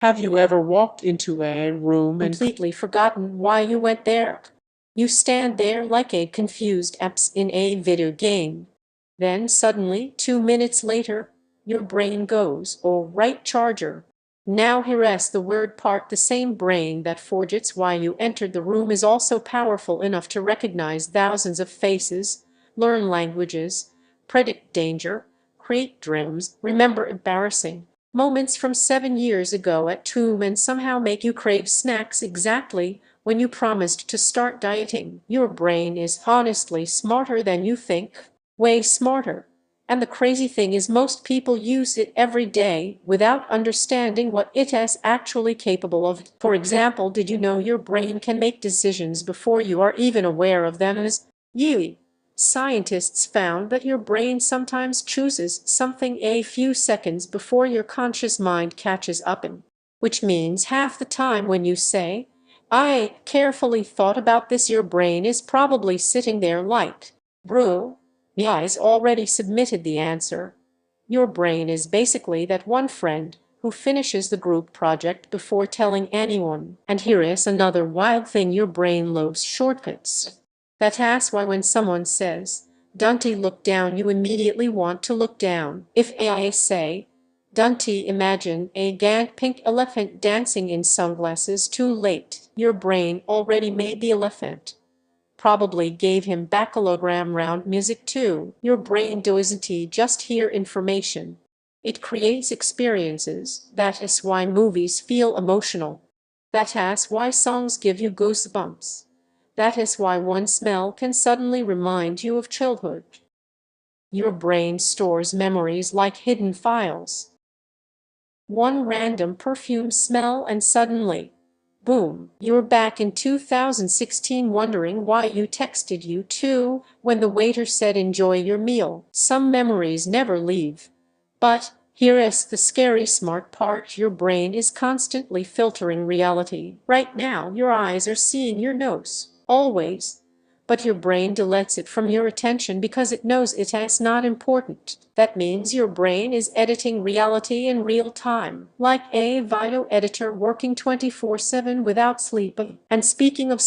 Have you ever walked into a room and Completely forgotten why you went there? You stand there like a confused apes in a video game. Then suddenly, 2 minutes later, your brain goes, "Oh, right charger." Now here's the weird part: the same brain that forgets why you entered the room is also powerful enough to recognize thousands of faces, learn languages, predict danger, create dreams, remember embarrassing moments from 7 years ago at 2 and somehow make you crave snacks exactly when you promised to start dieting. Your brain is honestly smarter than you think, way smarter. And the crazy thing is most people use it every day without understanding what it is actually capable of. For example, did you know your brain can make decisions before you are even aware of them? As you Scientists found that your brain sometimes chooses something a few seconds before your conscious mind catches up in, which means half the time when you say, "I carefully thought about this," your brain is probably sitting there like, "Bro, the I's already submitted the answer." Your brain is basically that one friend who finishes the group project before telling anyone. And here is another wild thing: your brain loves shortcuts. That's why when someone says, "Dunty, look down," you immediately want to look down. If I say, "Dunty, imagine a giant pink elephant dancing in sunglasses," too late. Your brain already made the elephant. Probably gave him baccalogram round music too. Your brain doesn't just hear information. It creates experiences. That is why movies feel emotional. That is why songs give you goosebumps. That is why one smell can suddenly remind you of childhood. Your brain stores memories like hidden files. One random perfume smell and suddenly, boom, you're back in 2016 wondering why you texted you too when the waiter said enjoy your meal. Some memories never leave. But here is the scary smart part: your brain is constantly filtering reality. Right now, your eyes are seeing your nose, always. But your brain deletes it from your attention because it knows it is not important. That means your brain is editing reality in real time, like a video editor working 24/7 without sleep. And speaking of